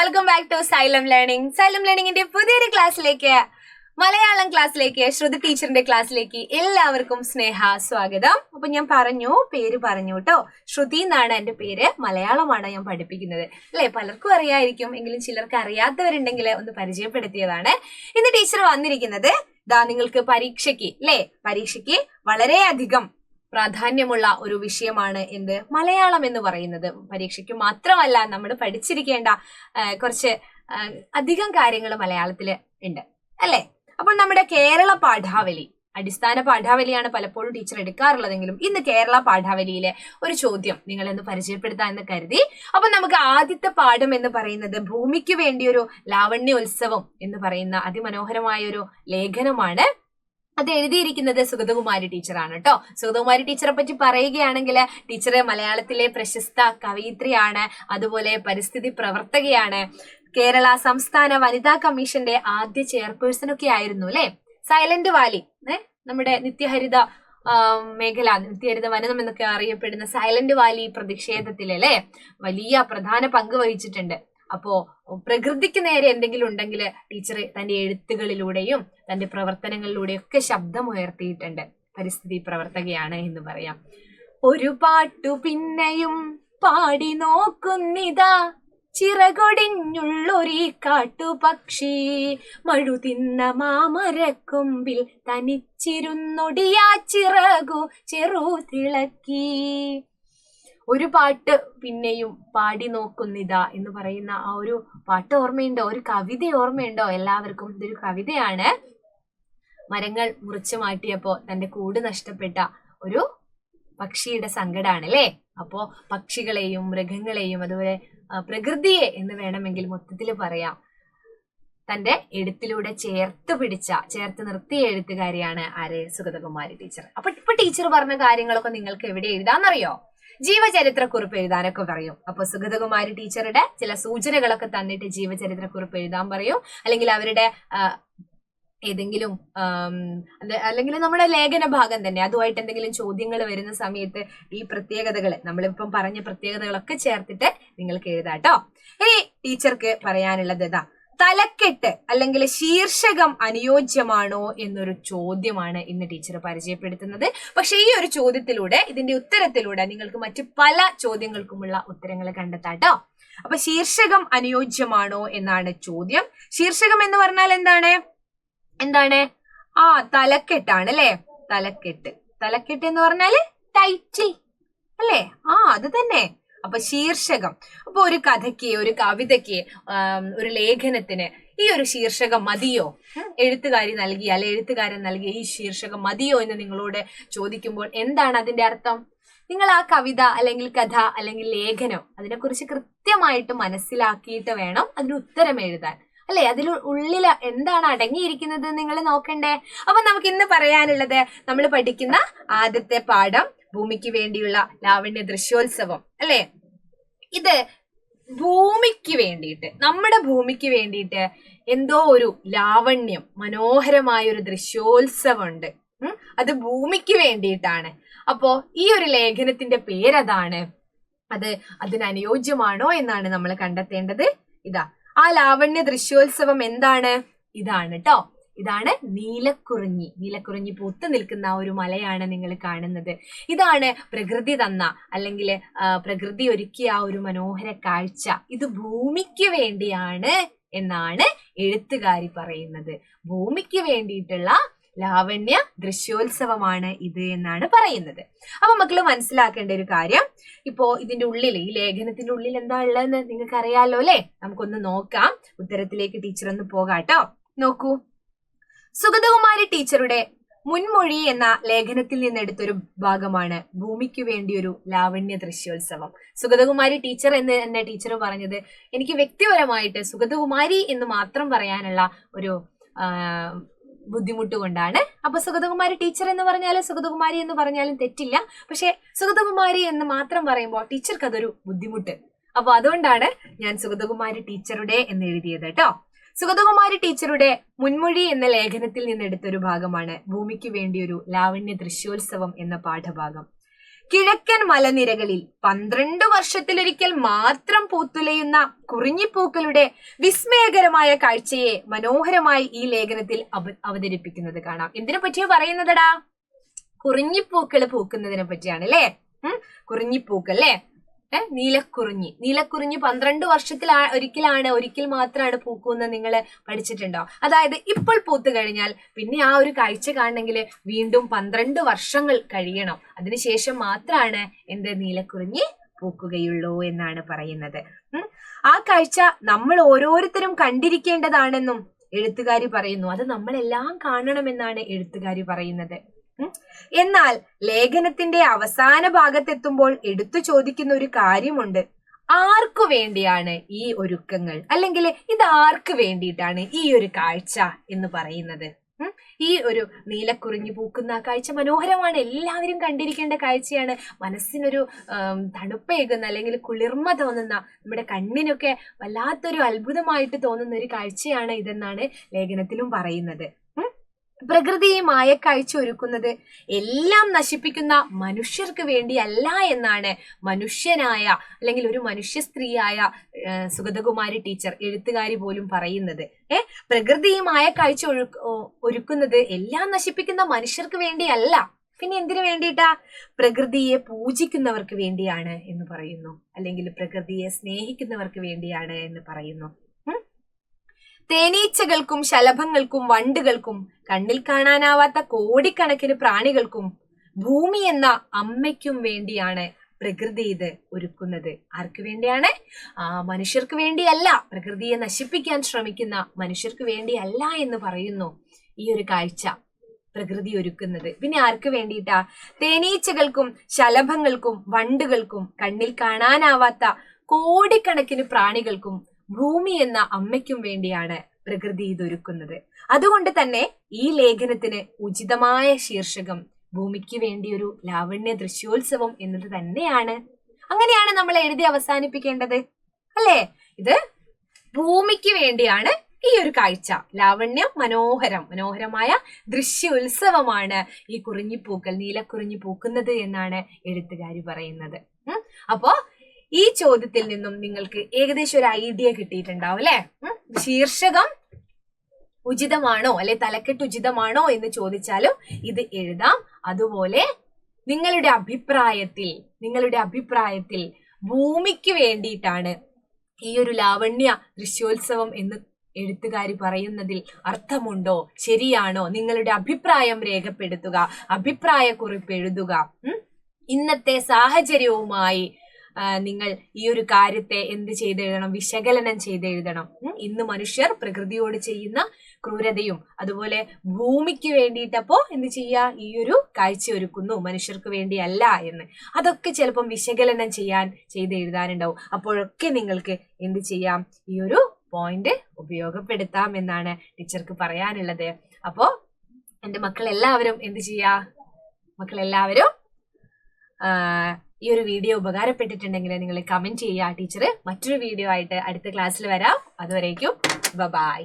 Welcome back to Xylem learning. Xylem ലേണിംഗിന്റെ പുതിയൊരു ക്ലാസ്സിലേക്ക്, മലയാളം ക്ലാസ്സിലേക്ക്, ശ്രുതി ടീച്ചറിന്റെ ക്ലാസ്സിലേക്ക് എല്ലാവർക്കും സ്നേഹ സ്വാഗതം. അപ്പൊ ഞാൻ പേര് പറഞ്ഞു കേട്ടോ. ശ്രുതി എന്നാണ് എന്റെ പേര്. മലയാളമാണ് ഞാൻ പഠിപ്പിക്കുന്നത്. അല്ലെ, പലർക്കും അറിയായിരിക്കും, എങ്കിലും ചിലർക്ക് അറിയാത്തവരുണ്ടെങ്കിൽ ഒന്ന് പരിചയപ്പെടുത്തിയതാണ്. ഇന്ന് ടീച്ചർ വന്നിരിക്കുന്നത് നിങ്ങൾക്ക് പരീക്ഷയ്ക്ക് വളരെയധികം പ്രാധാന്യമുള്ള ഒരു വിഷയമാണ് മലയാളം എന്ന് പറയുന്നത്. പരീക്ഷയ്ക്ക് മാത്രമല്ല, നമ്മൾ പഠിച്ചിരിക്കേണ്ട കുറച്ച് അധികം കാര്യങ്ങൾ മലയാളത്തിൽ ഉണ്ട് അല്ലെ. അപ്പോൾ നമ്മുടെ കേരള പാഠാവലി, അടിസ്ഥാന പാഠാവലിയാണ് പലപ്പോഴും ടീച്ചർ എടുക്കാറുള്ളതെങ്കിലും ഇന്ന് കേരള പാഠാവലിയിലെ ഒരു ചോദ്യം നിങ്ങളെന്ന് പരിചയപ്പെടുത്താമെന്ന് കരുതി. അപ്പൊ നമുക്ക് ആദ്യത്തെ പാഠം എന്ന് പറയുന്നത് ഭൂമിക്ക് വേണ്ടിയൊരു ലാവണ്യോത്സവം എന്ന് പറയുന്ന അതിമനോഹരമായ ഒരു ലേഖനമാണ്. അത് എഴുതിയിരിക്കുന്നത് സുഗതകുമാരി ടീച്ചറാണ് കേട്ടോ. സുഗതകുമാരി ടീച്ചറെ പറ്റി പറയുകയാണെങ്കിൽ, ടീച്ചർ മലയാളത്തിലെ പ്രശസ്ത കവയിത്രിയാണ്, അതുപോലെ പരിസ്ഥിതി പ്രവർത്തകയാണ്, കേരള സംസ്ഥാന വനിതാ കമ്മീഷന്റെ ആദ്യ ചെയർപേഴ്സൺ ഒക്കെ ആയിരുന്നു അല്ലെ. സൈലന്റ് വാലി, നമ്മുടെ നിത്യഹരിത മേഖല, നിത്യഹരിത വനം എന്നൊക്കെ അറിയപ്പെടുന്ന സൈലന്റ് വാലി പ്രതിഷേധത്തിലെ വലിയ പ്രധാന പങ്ക് വഹിച്ചിട്ടുണ്ട്. അപ്പോ പ്രകൃതിക്ക് നേരെ എന്തെങ്കിലും ഉണ്ടെങ്കിൽ ടീച്ചർ തന്റെ എഴുത്തുകളിലൂടെയും തന്റെ പ്രവർത്തനങ്ങളിലൂടെയും ഒക്കെ ശബ്ദമുയർത്തിയിട്ടുണ്ട്. പരിസ്ഥിതി പ്രവർത്തകയാണ് എന്ന് പറയാം. ഒരു പാട്ടു പിന്നെയും പാടി നോക്കുന്നിതാ, ചിറകൊടിഞ്ഞുള്ളൊരീ കാട്ടുപക്ഷി, മഴുതിന്ന മാമരക്കൊമ്പിൽ തനിച്ചിരുന്നൊടിയാ ചിറകു ചെറു തിളക്കി. ഒരു പാട്ട് പിന്നെയും പാടി നോക്കുന്നിതാ എന്ന് പറയുന്ന ആ ഒരു പാട്ട് ഓർമ്മയുണ്ടോ? ഒരു കവിത ഓർമ്മയുണ്ടോ എല്ലാവർക്കും? ഇതൊരു കവിതയാണ്. മരങ്ങൾ മുറിച്ചു മാറ്റിയപ്പോ തന്റെ കൂട് നഷ്ടപ്പെട്ട ഒരു പക്ഷിയുടെ സങ്കടമാണ് അല്ലേ. അപ്പോ പക്ഷികളെയും മൃഗങ്ങളെയും അതുപോലെ പ്രകൃതിയെ എന്ന് വേണമെങ്കിൽ മൊത്തത്തിൽ പറയാം, തന്റെ എഴുത്തിലൂടെ ചേർത്ത് നിർത്തിയ എഴുത്തുകാരിയാണ് സുഗതകുമാരി ടീച്ചർ. അപ്പൊ ഇപ്പൊ ടീച്ചർ പറഞ്ഞ കാര്യങ്ങളൊക്കെ നിങ്ങൾക്ക് എവിടെ എഴുതാന്നറിയോ? ജീവചരിത്രക്കുറിപ്പ് എഴുതാനൊക്കെ പറയും. അപ്പൊ സുഗതകുമാരി ടീച്ചറുടെ ചില സൂചനകളൊക്കെ തന്നിട്ട് ജീവചരിത്രക്കുറിപ്പ് എഴുതാൻ പറയും. അല്ലെങ്കിൽ അവരുടെ ഏതെങ്കിലും അല്ലെങ്കിൽ നമ്മുടെ ലേഖന ഭാഗം തന്നെ അതുമായിട്ട് എന്തെങ്കിലും ചോദ്യങ്ങൾ വരുന്ന സമയത്ത് ഈ പ്രത്യേകതകൾ, നമ്മളിപ്പം പറഞ്ഞ പ്രത്യേകതകളൊക്കെ ചേർത്തിട്ട് നിങ്ങൾക്ക് എഴുതാട്ടോ. ഇനി ടീച്ചർക്ക് പറയാനുള്ളത് തലക്കെട്ട് അല്ലെങ്കിൽ ശീർഷകം അനുയോജ്യമാണോ എന്നൊരു ചോദ്യമാണ് ഇന്ന് ടീച്ചർ പരിചയപ്പെടുത്തുന്നത്. പക്ഷെ ഈ ഒരു ചോദ്യത്തിലൂടെ, ഇതിന്റെ ഉത്തരത്തിലൂടെ നിങ്ങൾക്ക് മറ്റു പല ചോദ്യങ്ങൾക്കുമുള്ള ഉത്തരങ്ങൾ കണ്ടെത്താട്ടോ. അപ്പൊ ശീർഷകം അനുയോജ്യമാണോ എന്നാണ് ചോദ്യം. ശീർഷകം എന്ന് പറഞ്ഞാൽ എന്താണ്? തലക്കെട്ടാണ് അല്ലെ. തലക്കെട്ട് എന്ന് പറഞ്ഞാല് ടൈറ്റിൽ അല്ലേ? അത് തന്നെ. അപ്പൊ ശീർഷകം. അപ്പൊ ഒരു കഥയ്ക്ക്, ഒരു കവിതയ്ക്ക്, ഒരു ലേഖനത്തിന് ഈ ഒരു ശീർഷകം മതിയോ? എഴുത്തുകാരൻ നൽകിയ ഈ ശീർഷകം മതിയോ എന്ന് നിങ്ങളോട് ചോദിക്കുമ്പോൾ എന്താണ് അതിന്റെ അർത്ഥം? നിങ്ങൾ ആ കവിത അല്ലെങ്കിൽ കഥ അല്ലെങ്കിൽ ലേഖനം അതിനെക്കുറിച്ച് കൃത്യമായിട്ട് മനസ്സിലാക്കിയിട്ട് വേണം അതിന് ഉത്തരം എഴുതാൻ അല്ലെ. ഉള്ളിൽ എന്താണ് അടങ്ങിയിരിക്കുന്നത് നിങ്ങൾ നോക്കണ്ടേ. അപ്പൊ നമുക്ക് ഇന്ന് പറയാനുള്ളത്, നമ്മൾ പഠിക്കുന്ന ആദ്യത്തെ പാഠം ഭൂമിക്ക് വേണ്ടിയുള്ള ലാവണ്യ ദൃശ്യോത്സവം അല്ലെ. ഇത് ഭൂമിക്ക് വേണ്ടിയിട്ട്, നമ്മുടെ ഭൂമിക്ക് വേണ്ടിയിട്ട് എന്തോ ഒരു ലാവണ്യം, മനോഹരമായ ഒരു ദൃശ്യോത്സവം ഉണ്ട്. അത് ഭൂമിക്ക് വേണ്ടിയിട്ടാണ്. അപ്പോ ഈ ഒരു ലേഖനത്തിന്റെ പേരതാണ്. അതിനനുയോജ്യമാണോ എന്നാണ് നമ്മൾ കണ്ടെത്തേണ്ടത്. ആ ലാവണ്യ ദൃശ്യോത്സവം എന്താണ്? ഇതാണ് കേട്ടോ. ഇതാണ് നീലക്കുറിഞ്ഞി പൂത്തു നിൽക്കുന്ന ഒരു മലയാണ് നിങ്ങൾ കാണുന്നത്. ഇതാണ് പ്രകൃതി തന്ന, അല്ലെങ്കിൽ പ്രകൃതി ഒരുക്കിയ ആ ഒരു മനോഹര കാഴ്ച. ഇത് ഭൂമിക്ക് വേണ്ടിയാണ് എന്നാണ് എഴുത്തുകാരി പറയുന്നത്. ഭൂമിക്ക് വേണ്ടിയിട്ടുള്ള ലാവണ്യ ദൃശ്യോത്സവമാണ് ഇത് എന്നാണ് പറയുന്നത്. അപ്പൊ മക്കള് മനസ്സിലാക്കേണ്ട ഒരു കാര്യം, ഇപ്പോ ഇതിന്റെ ഉള്ളിൽ, ഈ ലേഖനത്തിന്റെ ഉള്ളിൽ എന്താ ഉള്ളതെന്ന് നിങ്ങൾക്ക് അറിയാലോ അല്ലെ. നമുക്കൊന്ന് നോക്കാം. ഉത്തരത്തിലേക്ക് ടീച്ചർ ഒന്ന് പോകാട്ടോ. നോക്കൂ, സുഗതകുമാരി ടീച്ചറുടെ മുൻമൊഴി എന്ന ലേഖനത്തിൽ നിന്നെടുത്തൊരു ഭാഗമാണ് ഭൂമിക്ക് വേണ്ടിയൊരു ലാവണ്യ ദൃശ്യോത്സവം. സുഗതകുമാരി ടീച്ചർ എന്ന് തന്നെ ടീച്ചർ പറഞ്ഞത് എനിക്ക് വ്യക്തിപരമായിട്ട് സുഗതകുമാരി എന്ന് മാത്രം പറയാനുള്ള ഒരു ബുദ്ധിമുട്ട് കൊണ്ടാണ്. അപ്പൊ സുഗതകുമാരി ടീച്ചർ എന്ന് പറഞ്ഞാലും സുഗതകുമാരി എന്ന് പറഞ്ഞാലും തെറ്റില്ല. പക്ഷെ സുഗതകുമാരി എന്ന് മാത്രം പറയുമ്പോൾ ടീച്ചർക്ക് അതൊരു ബുദ്ധിമുട്ട്. അപ്പൊ അതുകൊണ്ടാണ് ഞാൻ സുഗതകുമാരി ടീച്ചറുടെ എന്ന് എഴുതിയത് കേട്ടോ. സുഗതകുമാരി ടീച്ചറുടെ മുൻമൊഴി എന്ന ലേഖനത്തിൽ നിന്നെടുത്തൊരു ഭാഗമാണ് ഭൂമിക്ക് വേണ്ടിയൊരു ലാവണ്യ ദൃശ്യോത്സവം എന്ന പാഠഭാഗം. കിഴക്കൻ മലനിരകളിൽ 12 വർഷത്തിലൊരിക്കൽ മാത്രം പൂത്തുലയുന്ന കുറിഞ്ഞിപ്പൂക്കളുടെ വിസ്മയകരമായ കാഴ്ചയെ മനോഹരമായി ഈ ലേഖനത്തിൽ അവതരിപ്പിക്കുന്നത് കാണാം. എന്തിനെ പറ്റിയാ പറയുന്നതടാ? കുറിഞ്ഞിപ്പൂക്കൾ പൂക്കുന്നതിനെ പറ്റിയാണ് അല്ലേ? കുറിഞ്ഞിപ്പൂക്കൾ അല്ലേ? നീലക്കുറിഞ്ഞി 12 വർഷത്തിൽ ഒരിക്കൽ മാത്രമാണ് പൂക്കുന്നത് നിങ്ങൾ പഠിച്ചിട്ടുണ്ടോ? അതായത് ഇപ്പോൾ പൂത്തു കഴിഞ്ഞാൽ പിന്നെ ആ ഒരു കാഴ്ച കാണണമെങ്കിൽ വീണ്ടും 12 വർഷങ്ങൾ കഴിയണം. അതിനുശേഷം മാത്രമാണ് എന്ത് നീലക്കുറിഞ്ഞി പൂക്കുകയുള്ളൂ എന്നാണ് പറയുന്നത്. ആ കാഴ്ച നമ്മൾ ഓരോരുത്തരും കണ്ടിരിക്കേണ്ടതാണെന്നും എഴുത്തുകാരി പറയുന്നു. അത് നമ്മളെല്ലാം കാണണമെന്നാണ് എഴുത്തുകാരി പറയുന്നത്. എന്നാൽ ലേഖനത്തിന്റെ അവസാന ഭാഗത്തെത്തുമ്പോൾ എടുത്തു ചോദിക്കുന്ന ഒരു കാര്യമുണ്ട്. ആർക്കു വേണ്ടിയാണ് ഈ ഒരുക്കങ്ങൾ, അല്ലെങ്കിൽ ഇത് ആർക്ക് വേണ്ടിയിട്ടാണ് ഈ ഒരു കാഴ്ച എന്ന് പറയുന്നത്? ഈ ഒരു നീലക്കുറിഞ്ഞി പൂക്കുന്ന കാഴ്ച മനോഹരമാണ്, എല്ലാവരും കണ്ടിരിക്കേണ്ട കാഴ്ചയാണ്. മനസ്സിനൊരു തണുപ്പേകുന്ന അല്ലെങ്കിൽ കുളിർമ തോന്നുന്ന, നമ്മുടെ കണ്ണിനൊക്കെ വല്ലാത്തൊരു അത്ഭുതമായിട്ട് തോന്നുന്ന ഒരു കാഴ്ചയാണ് ഇതെന്നാണ് ലേഖനത്തിലും പറയുന്നത്. പ്രകൃതിയെ മായക്കാഴ്ച ഒരുക്കുന്നത് എല്ലാം നശിപ്പിക്കുന്ന മനുഷ്യർക്ക് വേണ്ടിയല്ല എന്നാണ് മനുഷ്യനായ അല്ലെങ്കിൽ ഒരു മനുഷ്യ സ്ത്രീയായ സുഗതകുമാരി ടീച്ചർ, എഴുത്തുകാരി പോലും പറയുന്നത്. പ്രകൃതിയെ മായക്കാഴ്ച ഒരുക്കുന്നത് എല്ലാം നശിപ്പിക്കുന്ന മനുഷ്യർക്ക് വേണ്ടിയല്ല, പിന്നെ എന്തിനു വേണ്ടിയിട്ടാ? പ്രകൃതിയെ പൂജിക്കുന്നവർക്ക് വേണ്ടിയാണ് എന്ന് പറയുന്നു, അല്ലെങ്കിൽ പ്രകൃതിയെ സ്നേഹിക്കുന്നവർക്ക് വേണ്ടിയാണ് എന്ന് പറയുന്നു. തേനീച്ചകൾക്കും ശലഭങ്ങൾക്കും വണ്ടുകൾക്കും കണ്ണിൽ കാണാനാവാത്ത കോടിക്കണക്കിന് പ്രാണികൾക്കും ഭൂമി എന്ന അമ്മയ്ക്കും വേണ്ടിയാണ് പ്രകൃതി ഇത് ഒരുക്കുന്നത്. ആർക്ക് വേണ്ടിയാണ്? മനുഷ്യർക്ക് വേണ്ടിയല്ല, പ്രകൃതിയെ നശിപ്പിക്കാൻ ശ്രമിക്കുന്ന മനുഷ്യർക്ക് വേണ്ടിയല്ല എന്ന് പറയുന്നു ഈ ഒരു കാഴ്ച പ്രകൃതി ഒരുക്കുന്നത്. പിന്നെ ആർക്ക് വേണ്ടിയിട്ടാ? തേനീച്ചകൾക്കും ശലഭങ്ങൾക്കും വണ്ടുകൾക്കും കണ്ണിൽ കാണാനാവാത്ത കോടിക്കണക്കിന് പ്രാണികൾക്കും ഭൂമി എന്ന അമ്മയ്ക്കും വേണ്ടിയാണ് പ്രകൃതി ഇതൊരുക്കുന്നത്. അതുകൊണ്ട് തന്നെ ഈ ലേഖനത്തിന് ഉചിതമായ ശീർഷകം ഭൂമിക്ക് വേണ്ടി ഒരു ലാവണ്യ ദൃശ്യോത്സവം എന്നത് തന്നെയാണ്. അങ്ങനെയാണ് നമ്മൾ എഴുതി അവസാനിപ്പിക്കേണ്ടത് അല്ലേ? ഇത് ഭൂമിക്ക് വേണ്ടിയാണ് ഈ ഒരു കാഴ്ച, ലാവണ്യം, മനോഹരമായ ദൃശ്യോത്സവമാണ് ഈ കുറിഞ്ഞിപ്പൂക്കൾ, നീലക്കുറിഞ്ഞി പൂക്കുന്നത് എന്നാണ് എഴുത്തുകാരി പറയുന്നത്. അപ്പോ ഈ ചോദ്യത്തിൽ നിന്നും നിങ്ങൾക്ക് ഏകദേശം ഒരു ഐഡിയ കിട്ടിയിട്ടുണ്ടാവും അല്ലെ? ശീർഷകം ഉചിതമാണോ അല്ലെ തലക്കെട്ട് ഉചിതമാണോ എന്ന് ചോദിച്ചാലും ഇത് എഴുതാം. അതുപോലെ നിങ്ങളുടെ അഭിപ്രായത്തിൽ ഭൂമിക്ക് വേണ്ടിയിട്ടാണ് ഈ ഒരു ലാവണ്യ ദൃശ്യോത്സവം എന്ന് എഴുത്തുകാരി പറയുന്നതിൽ അർത്ഥമുണ്ടോ, ശരിയാണോ? നിങ്ങളുടെ അഭിപ്രായം രേഖപ്പെടുത്തുക, അഭിപ്രായക്കുറിപ്പ് എഴുതുക. ഇന്നത്തെ സാഹചര്യവുമായി നിങ്ങൾ ഈ ഒരു കാര്യത്തെ എന്ത് ചെയ്തെഴുതണം? വിശകലനം ചെയ്തെഴുതണം. ഇന്ന് മനുഷ്യർ പ്രകൃതിയോട് ചെയ്യുന്ന ക്രൂരതയും അതുപോലെ ഭൂമിക്ക് വേണ്ടിയിട്ടപ്പോ എന്ത് ചെയ്യാ? ഈ ഒരു കാഴ്ച ഒരുക്കുന്നു, മനുഷ്യർക്ക് വേണ്ടിയല്ല എന്ന്. അതൊക്കെ ചിലപ്പം വിശകലനം ചെയ്തെഴുതാനുണ്ടാവും. അപ്പോഴൊക്കെ നിങ്ങൾക്ക് എന്ത് ചെയ്യാം? ഈ ഒരു പോയിന്റ് ഉപയോഗപ്പെടുത്താം എന്നാണ് ടീച്ചർക്ക് പറയാനുള്ളത്. അപ്പോ എൻ്റെ മക്കളെല്ലാവരും എന്ത് ചെയ്യാ? മക്കളെല്ലാവരും ഈ ഒരു വീഡിയോ ഉപകാരപ്പെട്ടിട്ടുണ്ടെങ്കിൽ നിങ്ങൾ കമന്റ് ചെയ്യുക. ടീച്ചർ മറ്റൊരു വീഡിയോ ആയിട്ട് അടുത്ത ക്ലാസ്സിൽ വരാം. അതുവരേക്കും ബൈ.